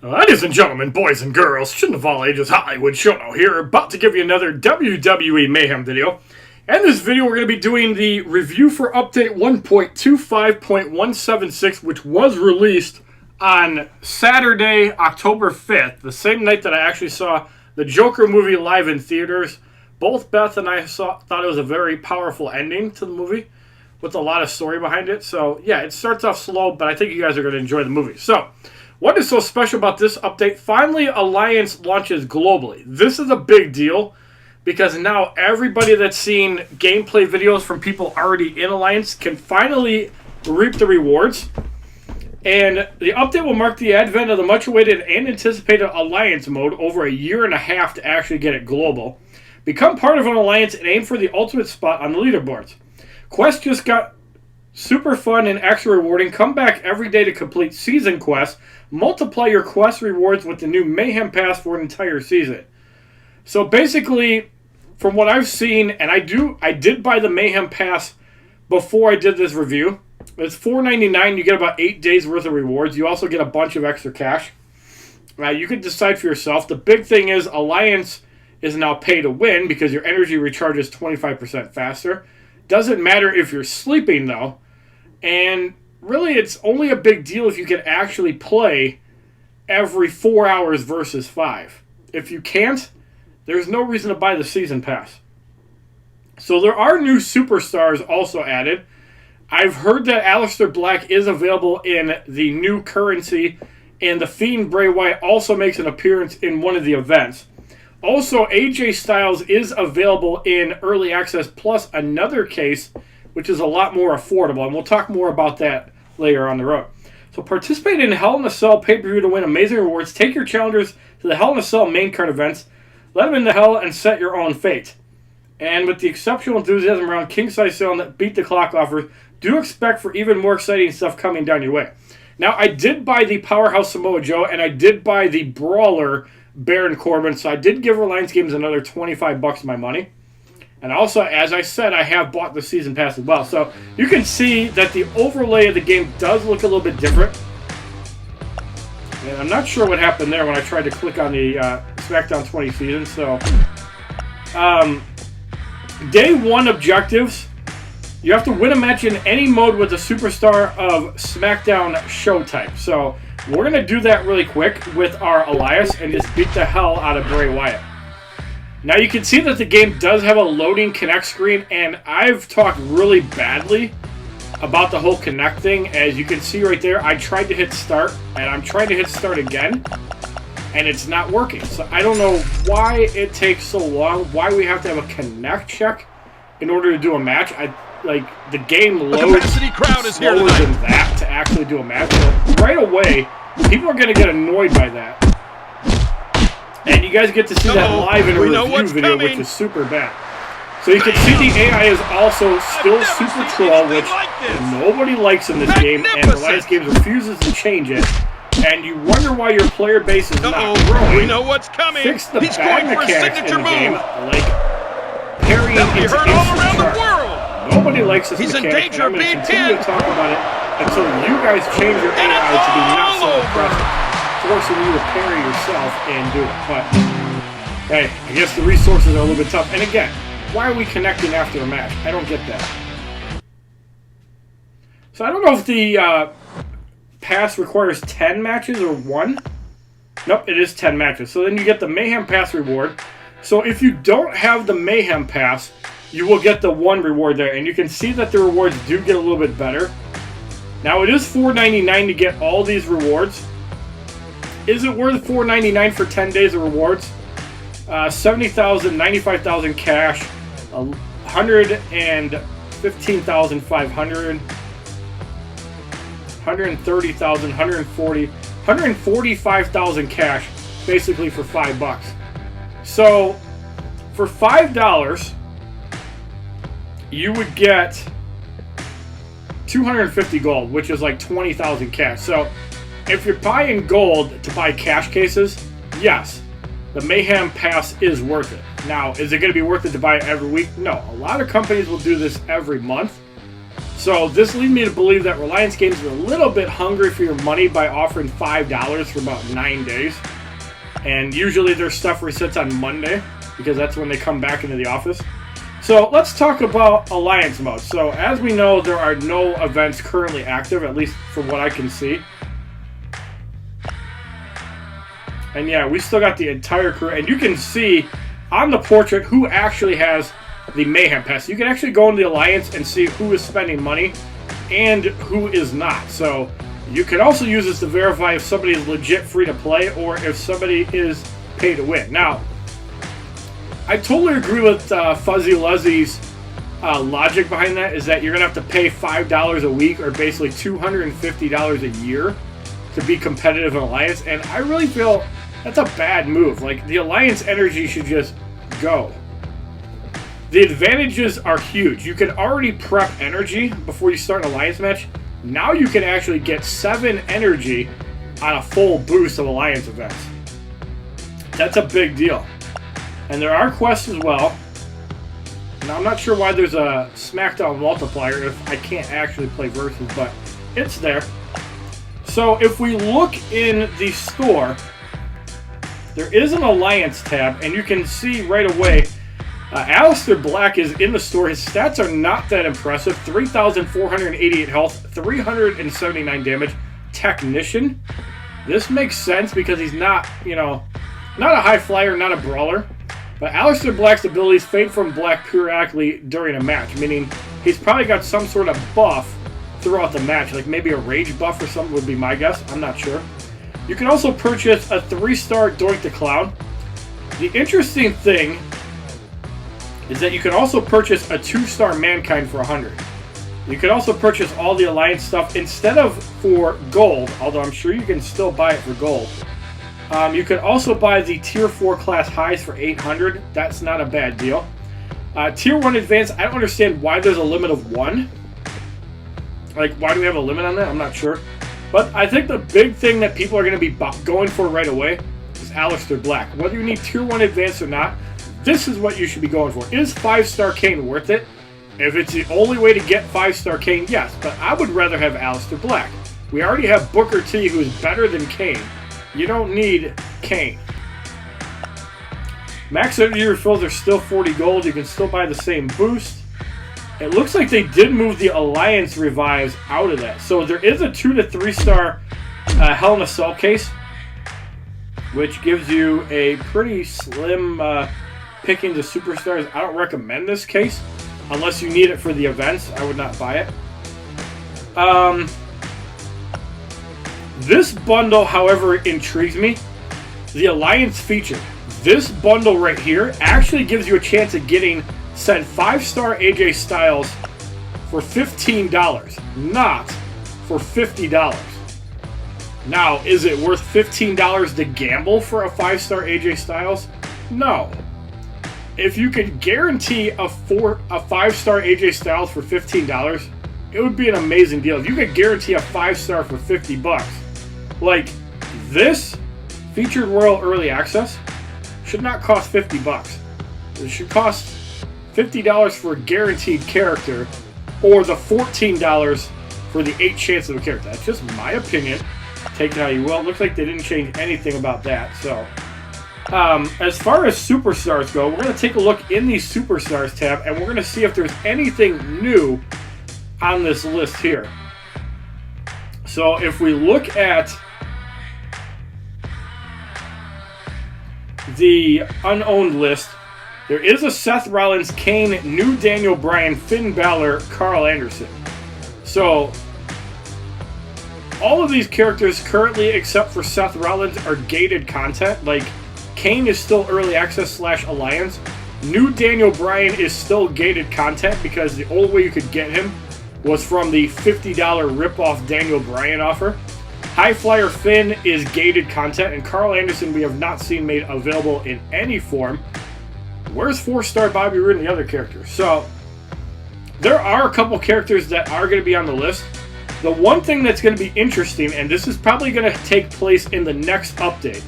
Ladies and gentlemen, boys and girls, children of all ages, HollywoodShono here, about to give you another WWE Mayhem video. In this video, we're going to be doing the review for update 1.25.176, which was released on Saturday, October 5th, the same night that I actually saw the Joker movie live in theaters. Both Beth and I thought it was a very powerful ending to the movie with a lot of story behind it. So, yeah, it starts off slow, but I think you guys are going to enjoy the movie. So, what is so special about this update? Finally, Alliance launches globally. This is a big deal because now everybody that's seen gameplay videos from people already in Alliance can finally reap the rewards. And the update will mark the advent of the much-awaited and anticipated Alliance mode over a year and a half to actually get it global. Become part of an Alliance and aim for the ultimate spot on the leaderboards. Quests just got super fun and extra rewarding. Come back every day to complete season quests. Multiply your quest rewards with the new Mayhem Pass for an entire season. So basically, from what I've seen, and I did buy the Mayhem Pass before I did this review. It's $4.99. You get about 8 days worth of rewards. You also get a bunch of extra cash. You can decide for yourself. The big thing is Alliance is now pay to win because your energy recharges 25% faster. Doesn't matter if you're sleeping though. And really, it's only a big deal if you can actually play every 4 hours versus 5. If you can't, there's no reason to buy the season pass. So there are new superstars also added. I've heard that Aleister Black is available in the new currency, and the Fiend Bray Wyatt also makes an appearance in one of the events. Also, AJ Styles is available in Early Access plus another case, which is a lot more affordable, and we'll talk more about that later on the road. So participate in Hell in a Cell pay-per-view to win amazing rewards. Take your challengers to the Hell in a Cell main card events. Let them into hell and set your own fate. And with the exceptional enthusiasm around King Size Sale that Beat the Clock offers, do expect for even more exciting stuff coming down your way. Now, I did buy the Powerhouse Samoa Joe, and I did buy the Brawler Baron Corbin, so I did give Reliance Games another $25 of my money. And also, as I said, I have bought the Season Pass as well. So you can see that the overlay of the game does look a little bit different. And I'm not sure what happened there when I tried to click on the SmackDown 20 season. So, Day 1 objectives. You have to win a match in any mode with a superstar of SmackDown show type. So we're going to do that really quick with our Elias and just beat the hell out of Bray Wyatt. Now you can see that the game does have a loading connect screen, and I've talked really badly about the whole connect thing. As you can see right there, I tried to hit start, and I'm trying to hit start again, and it's not working. So I don't know why it takes so long, why we have to have a connect check in order to do a match. The game loads slower than that to actually do a match. So right away, people are going to get annoyed by that. And you guys get to see that live in a review video, which is super bad. So you can see the AI is also still super troll, which nobody likes in this game, and Reliance Games refuses to change it. And you wonder why your player base is not growing. We know what's coming. Fix the bad mechanics in the game, like parrying into instant charge. Nobody likes this mechanic, and I'm going to continue to talk about it until you guys change your AI to be not so impressive, forcing you to parry yourself and do it. But, hey, I guess the resources are a little bit tough. And again, why are we connecting after a match? I don't get that. So I don't know if the pass requires 10 matches or 1. Nope, it is 10 matches. So then you get the Mayhem Pass reward. So if you don't have the Mayhem Pass, you will get the 1 reward there. And you can see that the rewards do get a little bit better. Now, it is $4.99 to get all these rewards. Is it worth $4.99 for 10 days of rewards? 70,000, 95,000 cash, 115,500, 130,000, 140, 145,000 cash, basically for $5. So, for $5, you would get 250 gold, which is like 20,000 cash. So, if you're buying gold to buy cash cases, yes, the Mayhem Pass is worth it. Now, is it going to be worth it to buy it every week? No. A lot of companies will do this every month. So this leads me to believe that Reliance Games is a little bit hungry for your money by offering $5 for about 9 days. And usually their stuff resets on Monday because that's when they come back into the office. So let's talk about Alliance mode. So as we know, there are no events currently active, at least from what I can see. And yeah, we still got the entire crew. And you can see on the portrait who actually has the Mayhem Pass. You can actually go into the Alliance and see who is spending money and who is not. So you can also use this to verify if somebody is legit free to play or if somebody is pay to win. Now, I totally agree with Fuzzy Luzzy's logic behind that, is that you're going to have to pay $5 a week or basically $250 a year to be competitive in Alliance. And I really feel that's a bad move. Like, the Alliance energy should just go. The advantages are huge. You can already prep energy before you start an Alliance match. Now you can actually get 7 energy on a full boost of Alliance events. That's a big deal. And there are quests as well. Now, I'm not sure why there's a SmackDown multiplier if I can't actually play Versus, but it's there. So if we look in the store, there is an Alliance tab, and you can see right away Aleister Black is in the store. His stats are not that impressive. 3,488 health, 379 damage. Technician. This makes sense because he's not, not a high flyer, not a brawler. But Aleister Black's abilities fade from Black periodically during a match, meaning he's probably got some sort of buff throughout the match, like maybe a rage buff or something would be my guess. I'm not sure. You can also purchase a 3-star Doink the Clown. The interesting thing is that you can also purchase a 2-star Mankind for 100. You can also purchase all the Alliance stuff instead of for gold, although I'm sure you can still buy it for gold. You can also buy the Tier 4 class highs for 800. That's not a bad deal. Tier 1 advanced, I don't understand why there's a limit of 1. Like, why do we have a limit on that? I'm not sure. But I think the big thing that people are going to be going for right away is Aleister Black. Whether you need Tier 1 advanced or not, this is what you should be going for. Is 5-star Kane worth it? If it's the only way to get 5-star Kane, yes. But I would rather have Aleister Black. We already have Booker T, who is better than Kane. You don't need Kane. Max energy refills are still 40 gold. You can still buy the same boost. It looks like they did move the Alliance revives out of that. So there is a 2 to 3-star Hell in a Cell case, which gives you a pretty slim picking to superstars. I don't recommend this case unless you need it for the events. I would not buy it. This bundle, however, intrigues me. The Alliance feature. This bundle right here actually gives you a chance of getting said 5-star AJ Styles for $15, not for $50. Now, is it worth $15 to gamble for a 5-star AJ Styles? No. If you could guarantee a 5-star AJ Styles for $15, it would be an amazing deal. If you could guarantee a 5-star for $50, like this featured Royal Early Access should not cost $50. It should cost $50 for a guaranteed character, or the $14 for the 8 chance of a character. That's just my opinion. Take it how you will. It looks like they didn't change anything about that. So, as far as superstars go, we're going to take a look in the superstars tab, and we're going to see if there's anything new on this list here. So, if we look at the unowned list, there is a Seth Rollins, Kane, new Daniel Bryan, Finn Balor, Carl Anderson. So, all of these characters currently, except for Seth Rollins, are gated content. Like, Kane is still early access / Alliance. New Daniel Bryan is still gated content because the only way you could get him was from the $50 rip-off Daniel Bryan offer. High Flyer Finn is gated content, and Carl Anderson we have not seen made available in any form. Where's 4-star Bobby Roode and the other characters? So, there are a couple characters that are going to be on the list. The one thing that's going to be interesting, and this is probably going to take place in the next update,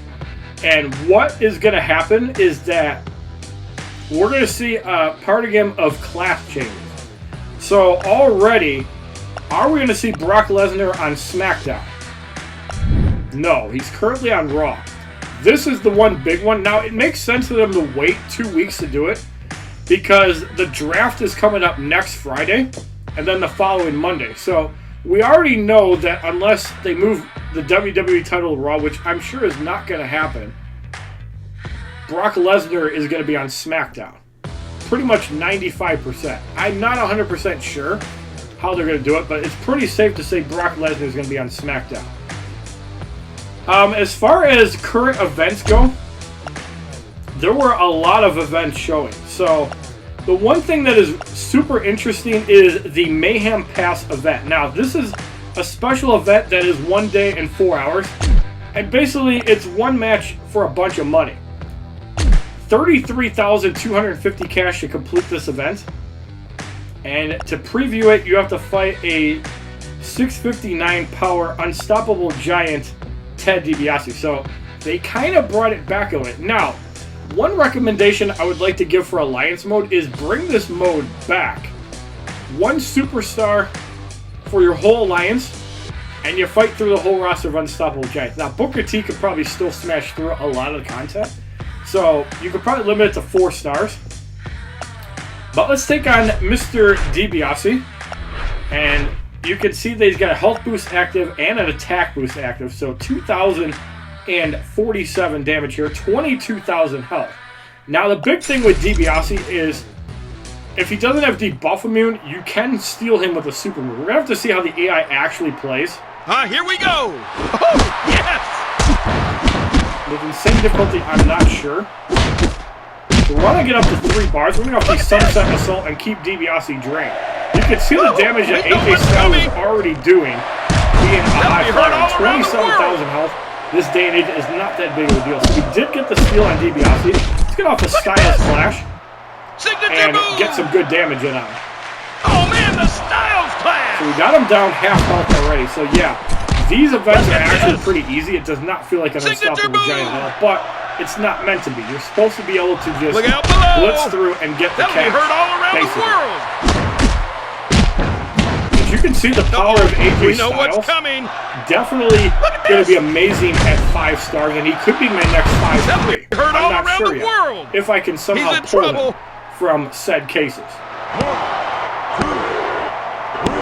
and what is going to happen is that we're going to see a partigam of class changes. So already, Are we going to see Brock Lesnar on SmackDown? No, he's currently on Raw. This is the one big one. Now, it makes sense for them to wait 2 weeks to do it because the draft is coming up next Friday and then the following Monday. So we already know that unless they move the WWE title to Raw, which I'm sure is not going to happen, Brock Lesnar is going to be on SmackDown. Pretty much 95%. I'm not 100% sure how they're going to do it, but it's pretty safe to say Brock Lesnar is going to be on SmackDown. As far as current events go, there were a lot of events showing. So the one thing that is super interesting is the Mayhem Pass event. Now, this is a special event that is 1 day and 4 hours. And basically, it's one match for a bunch of money. 33,250 cash to complete this event. And to preview it, you have to fight a 659 power unstoppable giant Ted DiBiase. So they kind of brought it back a bit. Now, one recommendation I would like to give for Alliance mode is bring this mode back. One superstar for your whole Alliance, and you fight through the whole roster of unstoppable giants. Now, Booker T could probably still smash through a lot of the content. So you could probably limit it to 4 stars. But let's take on Mr. DiBiase. And you can see that he's got a health boost active and an attack boost active. So 2,047 damage here, 22,000 health. Now the big thing with DiBiase is if he doesn't have debuff immune, you can steal him with a super move. We're going to have to see how the AI actually plays. Here we go! Oh, yes! With insane difficulty, I'm not sure. So we're going to get up to 3 bars. We're going to have to Sunset Assault and keep DiBiase drained. You can see the damage that AJ Styles is already doing, being a high flyer. 27,000 health. This day and age is not that big of a deal. So we did get the steal on DiBiase. Let's get off the Styles Clash and get some good damage in on him. Oh man, the Styles Clash! So we got him down half health already. So yeah, these events are actually pretty easy. It does not feel like an unstoppable giant health, but it's not meant to be. You're supposed to be able to just blitz through and get the cash. Heard all around the world. As you can see, the power of AJ Styles what's coming. Definitely going to be amazing at 5 stars, and he could be my next 5-3. I'm not sure yet if I can somehow pull him from said cases.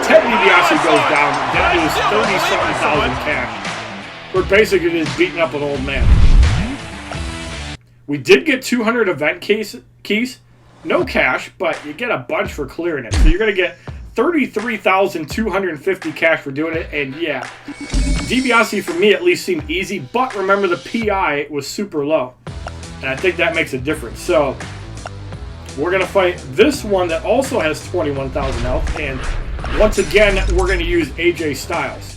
Ted DiBiase goes down. That is 37,000 cash. We're basically just beating up an old man. We did get 200 event keys. No cash, but you get a bunch for clearing it. So you're going to get 33,250 cash for doing it. And yeah, DiBiase for me at least seemed easy. But remember, the PI was super low. And I think that makes a difference. So we're going to fight this one that also has 21,000 health. And once again, we're going to use AJ Styles.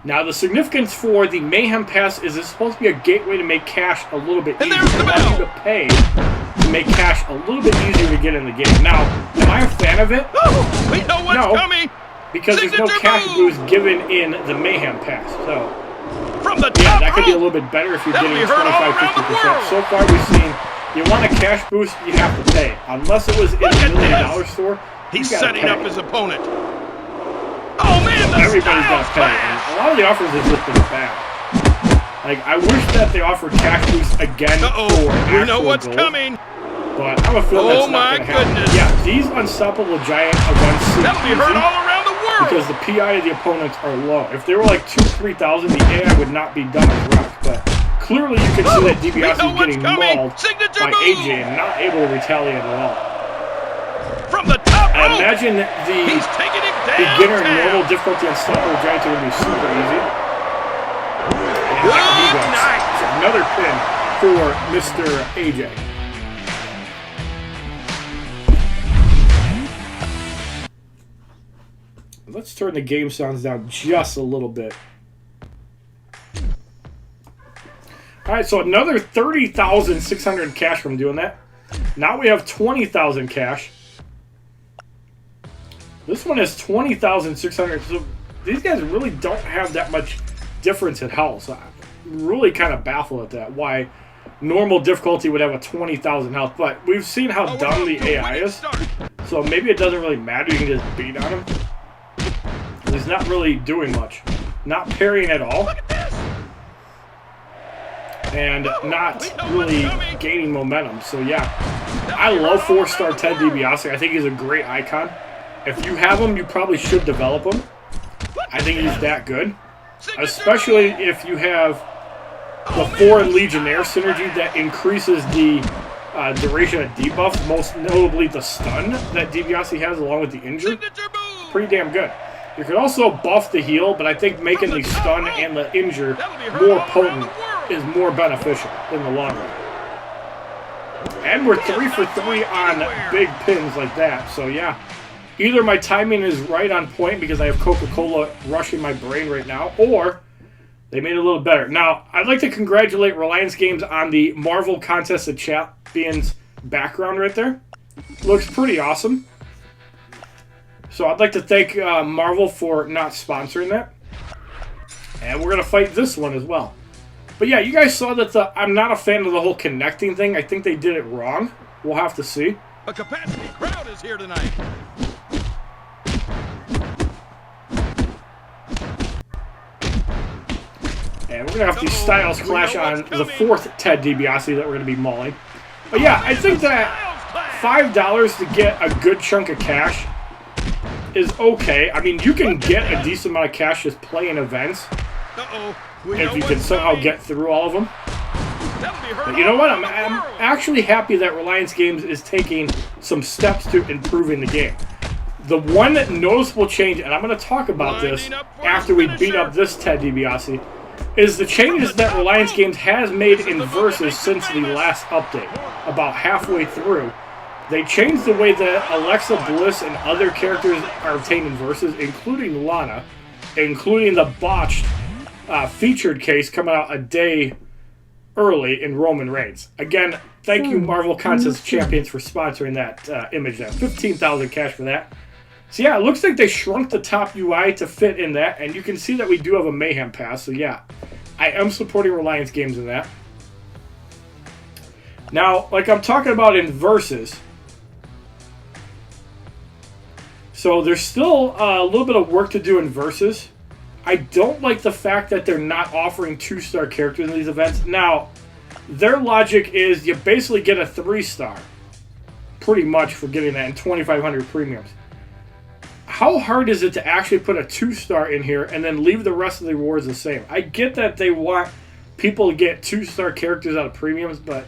Now, the significance for the Mayhem Pass is it's supposed to be a gateway to make cash a little bit easier. It allows you to pay to make cash a little bit easier to get in the game. Now, am I a fan of it? We know what's coming. Because there's no cash boost given in the Mayhem Pass. So, from the yeah, that could be a little bit better if you're getting 25-50%. So far, we've seen you want a cash boost, you have to pay. Unless it was in the $1 million store, he's setting up his opponent. Oh man, everybody's got to pay. And a lot of the offers have just been bad. Like, I wish that they offered cash boosts again for you know what's gold, coming. But I'm a feel that's not going to happen. Yeah, these unstoppable giant events seem easy heard all around the world because the PI of the opponents are low. If they were like 2,000-3,000, the AI would not be done as rock. But clearly, you can see that DiBiase is getting mauled by AJ and not able to retaliate at all. From the top I imagine the beginner normal difficulty on Unstoppable Giants are going to be super easy. And he goes. So another pin for Mr. AJ. Let's turn the game sounds down just a little bit. Alright, so another 30,600 cash from doing that. Now we have 20,000 cash. This one has 20,600. So these guys really don't have that much difference in health. So I'm really kind of baffled at that. Why normal difficulty would have a 20,000 health. But we've seen how dumb the AI is. So maybe it doesn't really matter. You can just beat on him. He's not really doing much. Not parrying at all. And not really gaining momentum. So yeah, I love 4-star Ted DiBiase. I think he's a great icon. If you have him, you probably should develop him. I think he's that good. Especially if you have the Foreign Legionnaire synergy that increases the duration of debuff, most notably the stun that DiBiase has along with the injure. Pretty damn good. You could also buff the heal, but I think making the stun and the injure more potent is more beneficial in the long run. And we're 3 for 3 on big pins like that, so yeah. Either my timing is right on point because I have Coca-Cola rushing my brain right now, or they made it a little better. Now, I'd like to congratulate Reliance Games on the Marvel Contest of Champions background right there. Looks pretty awesome. So I'd like to thank Marvel for not sponsoring that. And we're going to fight this one as well. But yeah, you guys saw that I'm not a fan of the whole connecting thing. I think they did it wrong. We'll have to see. A capacity crowd is here tonight. And we're going to have these styles clash on the 4th Ted DiBiase that we're going to be mauling. But yeah, I think that $5 to get a good chunk of cash is okay. I mean, you can get a decent amount of cash just playing events if you can somehow get through all of them. But you know what? I'm actually happy that Reliance Games is taking some steps to improving the game. The one noticeable change, and I'm going to talk about this after we beat up this Ted DiBiase, is the changes that Reliance Games has made in Versus since the last update, about halfway through. They changed the way that Alexa Bliss and other characters are obtained in Versus, including Lana, including the botched featured case coming out a day early in Roman Reigns. Again, thank you Marvel Contest Champions for sponsoring that image there. 15,000 cash for that. So yeah, it looks like they shrunk the top UI to fit in that, and you can see that we do have a Mayhem Pass, so yeah, I am supporting Reliance Games in that. Now, like I'm talking about in Versus, so there's still a little bit of work to do in Versus. I don't like the fact that they're not offering 2-star characters in these events. Now, their logic is you basically get a 3-star, pretty much, for getting that in 2,500 premiums. How hard is it to actually put a 2-star in here and then leave the rest of the rewards the same? I get that they want people to get 2-star characters out of premiums, but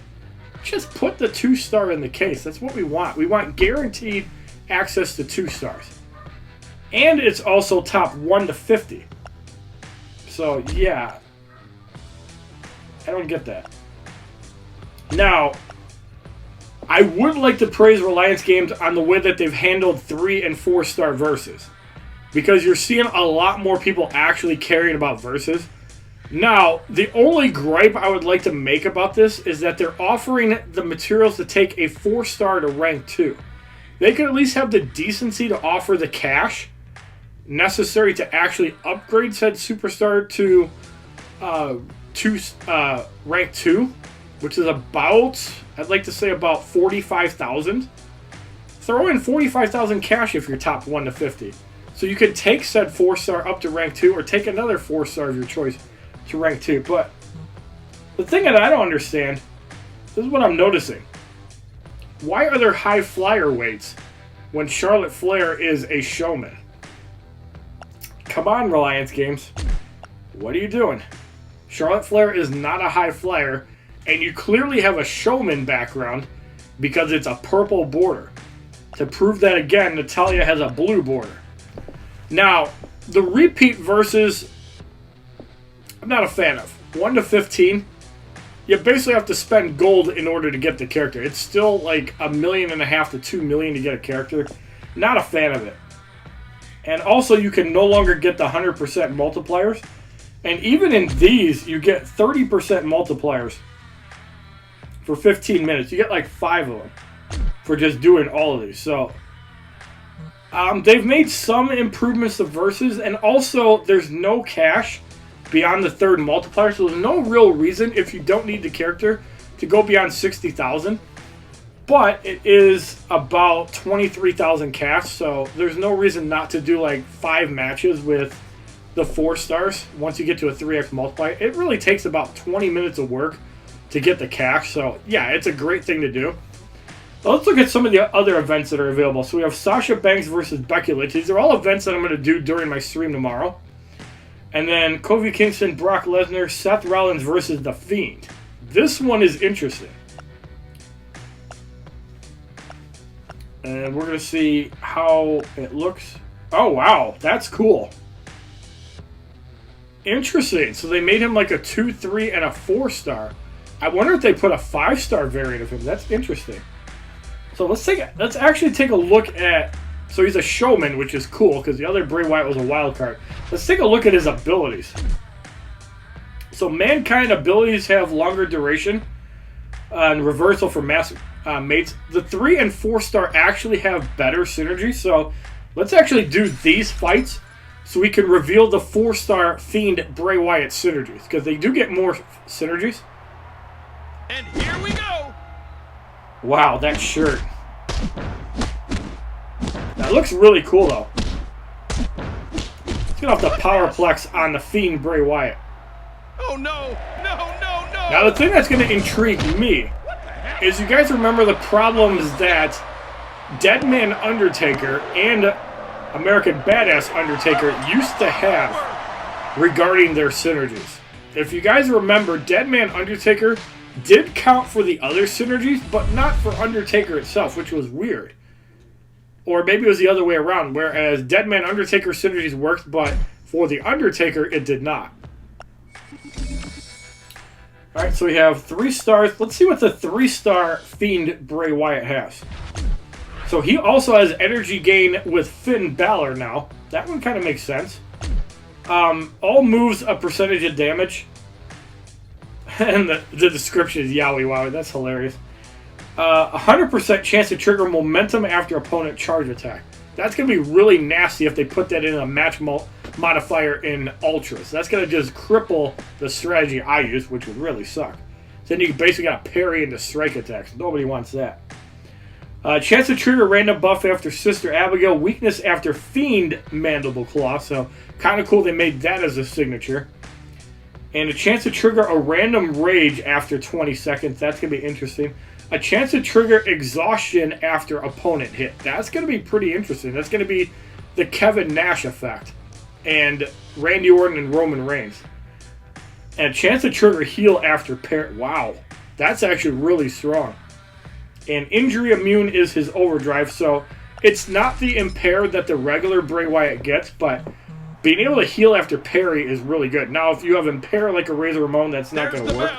just put the 2-star in the case. That's what we want. We want guaranteed access to 2-stars. And it's also top 1 to 50. So, yeah. I don't get that. Now, I would like to praise Reliance Games on the way that they've handled 3- and 4-star Versus. Because you're seeing a lot more people actually caring about Versus. Now, the only gripe I would like to make about this is that they're offering the materials to take a 4-star to rank 2. They could at least have the decency to offer the cash necessary to actually upgrade said superstar to rank 2, which is about, I'd like to say about 45,000. Throw in 45,000 cash if you're top 1 to 50. So you could take said 4-star up to rank 2 or take another 4-star of your choice to rank 2. But the thing that I don't understand, this is what I'm noticing. Why are there high flyer weights when Charlotte Flair is a showman? Come on, Reliance Games. What are you doing? Charlotte Flair is not a high flyer, and you clearly have a showman background because it's a purple border. To prove that again, Natalya has a blue border. Now, the repeat Versus, I'm not a fan of. 1 to 15, you basically have to spend gold in order to get the character. It's still like $1.5 million to 2 million to get a character. Not a fan of it. And also, you can no longer get the 100% multipliers. And even in these, you get 30% multipliers for 15 minutes. You get like 5 of them for just doing all of these. So, they've made some improvements to Versus. And also, there's no cash beyond the 3rd multiplier. So, there's no real reason, if you don't need the character, to go beyond 60,000. But it is about 23,000 cash, so there's no reason not to do like 5 matches with the 4 stars once you get to a 3x multiplier. It really takes about 20 minutes of work to get the cash, so yeah, it's a great thing to do. Let's look at some of the other events that are available. So we have Sasha Banks versus Becky Lynch. These are all events that I'm going to do during my stream tomorrow. And then Kofi Kingston, Brock Lesnar, Seth Rollins versus The Fiend. This one is interesting. And we're going to see how it looks. Oh, wow. That's cool. Interesting. So they made him like a 2, 3, and a 4-star. I wonder if they put a 5-star variant of him. That's interesting. So let's actually take a look at... So he's a showman, which is cool, because the other Bray Wyatt was a wild card. Let's take a look at his abilities. So Mankind abilities have longer duration and reversal for mates. The 3 and 4-star actually have better synergy. So let's actually do these fights so we can reveal the 4-star Fiend Bray Wyatt synergies, because they do get more synergies. And here we go. Wow, that shirt. That looks really cool, though. Let's get off the Powerplex on the Fiend Bray Wyatt. Oh, no. No, no, no. Now, the thing that's going to intrigue me is, you guys remember the problems that Deadman Undertaker and American Badass Undertaker used to have regarding their synergies. If you guys remember, Deadman Undertaker did count for the other synergies, but not for Undertaker itself, which was weird. Or maybe it was the other way around, whereas Deadman Undertaker synergies worked, but for the Undertaker, it did not. Alright, so we have 3 stars. Let's see what the 3-star Fiend Bray Wyatt has. So he also has energy gain with Finn Balor now. That one kind of makes sense. All moves a percentage of damage. And the description is Yowie Wowie. That's hilarious. 100% chance to trigger momentum after opponent charge attack. That's going to be really nasty if they put that in a match modifier in Ultras. That's going to just cripple the strategy I use, which would really suck. Then you basically got to parry into strike attacks. Nobody wants that. Chance to trigger random buff after Sister Abigail. Weakness after Fiend Mandible Claw. So kind of cool they made that as a signature. And a chance to trigger a random rage after 20 seconds. That's going to be interesting. A chance to trigger exhaustion after opponent hit. That's going to be pretty interesting. That's going to be the Kevin Nash effect. And Randy Orton and Roman Reigns. And a chance to trigger heal after parry. Wow. That's actually really strong. And injury immune is his overdrive. So it's not the impair that the regular Bray Wyatt gets, but being able to heal after parry is really good. Now, if you have impair like a Razor Ramon, that's not going to work.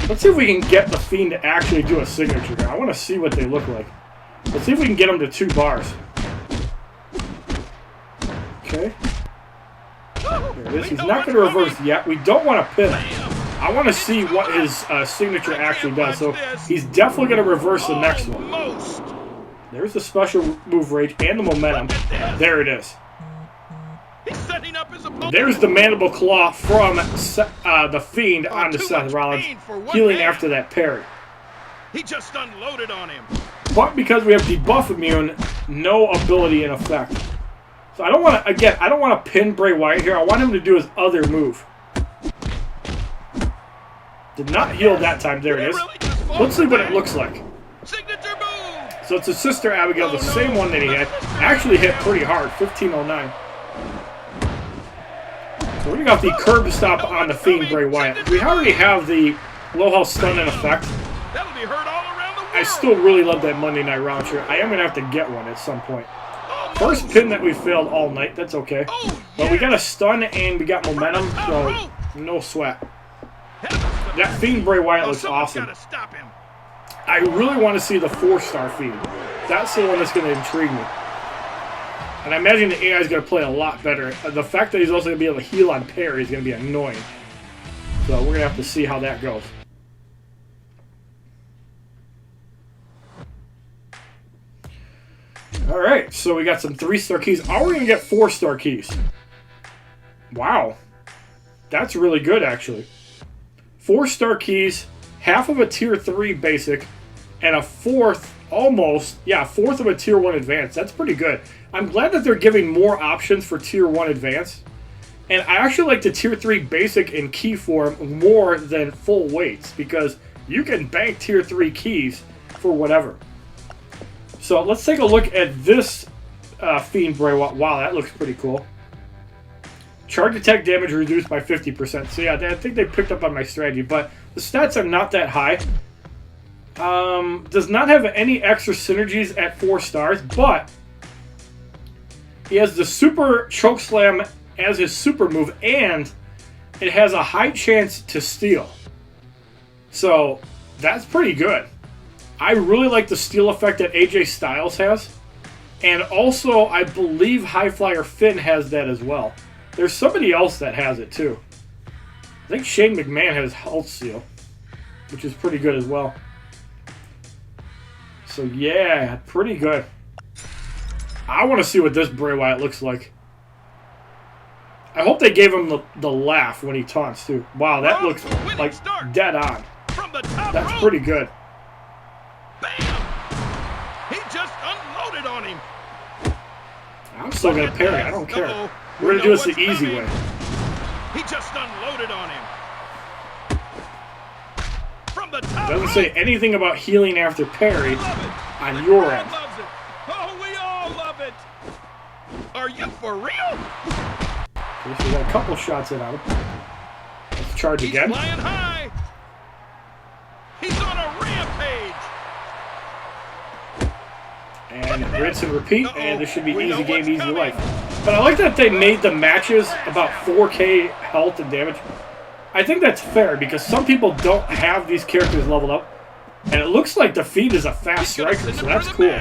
Let's see if we can get the Fiend to actually do a signature here. I want to see what they look like. Let's see if we can get them to 2 bars. Okay. There it is. He's not going to reverse yet. We don't want to pin him. I want to see what his signature actually does. So he's definitely going to reverse the next one. There's the special move rage and the momentum. There it is. There's the Mandible Claw from the Fiend onto Seth Rollins, healing after that parry. He just unloaded on him. But because we have debuff immune, no ability in effect. So I don't want to, again, I don't want to pin Bray Wyatt here. I want him to do his other move. Did not heal that time. There it is. Let's see what it looks like. So it's a Sister Abigail, the same one that he had. Actually hit pretty hard, 1509. So we got the curb stop on the Fiend Bray Wyatt. We already have the low health stun in effect. I still really love that Monday Night Raw shirt. I am going to have to get one at some point. First pin that we failed all night. That's okay. But we got a stun and we got momentum, so no sweat. That Fiend Bray Wyatt looks awesome. I really want to see the 4-star Fiend. That's the one that's going to intrigue me. And I imagine the AI is going to play a lot better. The fact that he's also going to be able to heal on parry is going to be annoying. So we're going to have to see how that goes. Alright, so we got some 3-star keys. Are we going to get 4-star keys? Wow. That's really good, actually. 4-star keys, half of a tier 3 basic, and a fourth, almost, yeah, fourth of a Tier 1 Advance. That's pretty good. I'm glad that they're giving more options for Tier 1 Advance. And I actually like the Tier 3 Basic in key form more than full weights, because you can bank Tier 3 keys for whatever. So let's take a look at this Fiend Bray Wyatt. Wow, that looks pretty cool. Charge attack damage reduced by 50%. So yeah, I think they picked up on my strategy, but the stats are not that high. Does not have any extra synergies at 4 stars, but he has the Super Chokeslam as his super move, and it has a high chance to steal. So that's pretty good. I really like the steal effect that AJ Styles has. And also, I believe High Flyer Finn has that as well. There's somebody else that has it too. I think Shane McMahon has health steal, which is pretty good as well. So yeah, pretty good. I want to see what this Bray Wyatt looks like. I hope they gave him the laugh when he taunts too. Wow, that looks like dead on. That's pretty good. Bam! He just unloaded on him. I'm still going to parry. I don't care. We're going to do this the easy way. He just unloaded on him. From the top. Doesn't say anything about healing after parry on your end. Oh, we all love it. Are you for real? Okay, so we got a couple shots in on him. Let's charge again. He's flying high. He's on a rampage. And rinse and repeat, and this should be easy game, easy life. But I like that they made the matches about 4K health and damage. I think that's fair, because some people don't have these characters leveled up. And it looks like the Fiend is a fast striker, so that's cool.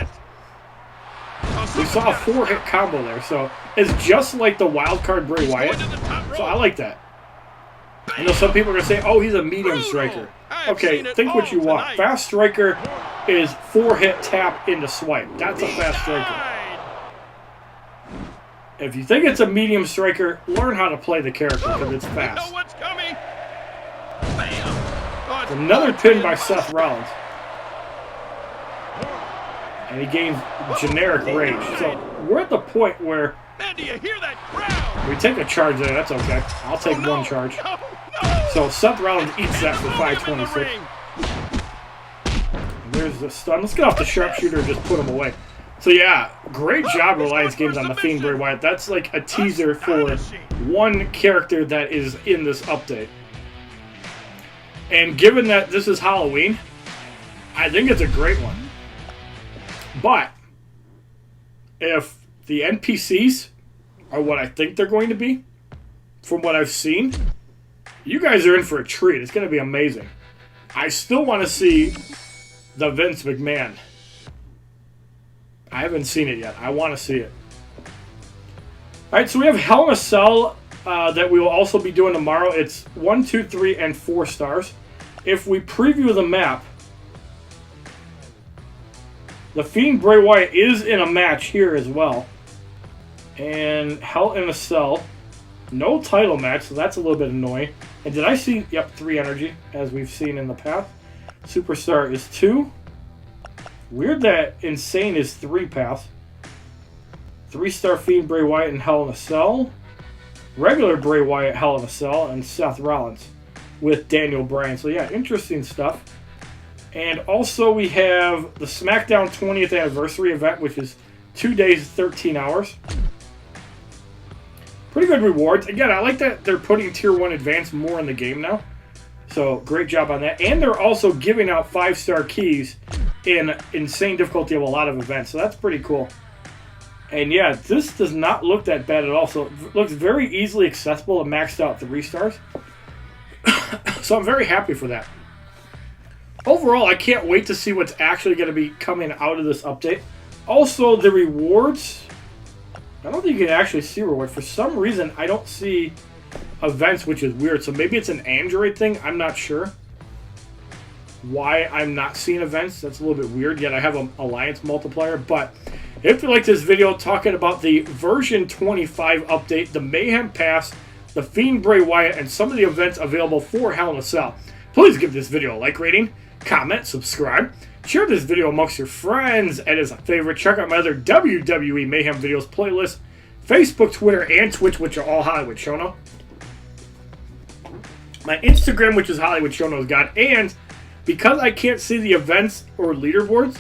We saw a 4-hit combo there, so it's just like the wildcard Bray Wyatt. So I like that. I know some people are going to say, oh, he's a medium striker. Okay, think what you want. Fast striker is 4-hit tap into swipe. That's a fast striker. If you think it's a medium striker, learn how to play the character because it's fast. Another pin by Seth Rollins. And he gains generic rage. So we're at the point where we take a charge there. That's okay. I'll take one charge. So Seth Rollins eats that for 526. And there's the stun. Let's get off the sharpshooter and just put him away. So yeah, great job, Reliance Games, on the Fiend Bray Wyatt. That's like a teaser for one character that is in this update. And given that this is Halloween, I think it's a great one. But if the NPCs are what I think they're going to be, from what I've seen, you guys are in for a treat. It's going to be amazing. I still want to see the Vince McMahon. I haven't seen it yet. I want to see it. Alright, so we have Hell in a Cell that we will also be doing tomorrow. It's 1, 2, 3, and 4 stars. If we preview the map, the Fiend Bray Wyatt is in a match here as well. And Hell in a Cell. No title match, so that's a little bit annoying. And did I see, yep, 3 energy, as we've seen in the past. Superstar is 2. Weird that Insane is 3 pass. 3-star Fiend Bray Wyatt and Hell in a Cell. Regular Bray Wyatt, Hell in a Cell, and Seth Rollins with Daniel Bryan. So yeah, interesting stuff. And also we have the SmackDown 20th Anniversary event, which is 2 days, 13 hours. Pretty good rewards. Again, I like that they're putting Tier 1 Advance more in the game now. So great job on that. And they're also giving out 5-star keys in insane difficulty of a lot of events. So that's pretty cool. And yeah, this does not look that bad at all. So it looks very easily accessible and maxed out 3 stars. So I'm very happy for that. Overall, I can't wait to see what's actually going to be coming out of this update. Also, the rewards. I don't think you can actually see rewards. For some reason, I don't see events, which is weird. So maybe it's an Android thing. I'm not sure why I'm not seeing events. That's a little bit weird. Yet I have an Alliance multiplier. But if you like this video talking about the version 25 update, the Mayhem Pass, the Fiend Bray Wyatt, and some of the events available for Hell in a Cell, please give this video a like rating, comment, subscribe, Share this video amongst your friends and as a favorite. Check out my other WWE Mayhem videos playlist. Facebook, Twitter, and Twitch, which are all HollywoodShono. My Instagram, which is HollywoodShono's God. And because I can't see the events or leaderboards,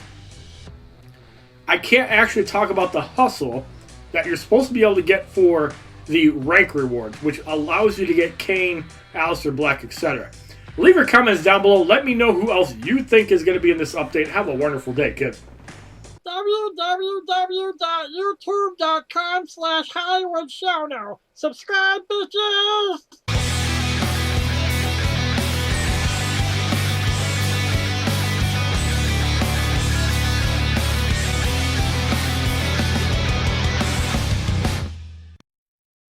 I can't actually talk about the hustle that you're supposed to be able to get for the rank rewards, which allows you to get Kane, Aleister Black, etc. Leave your comments down below. Let me know who else you think is going to be in this update. Have a wonderful day, kids. www.youtube.com/HollywoodShono. Subscribe, bitches!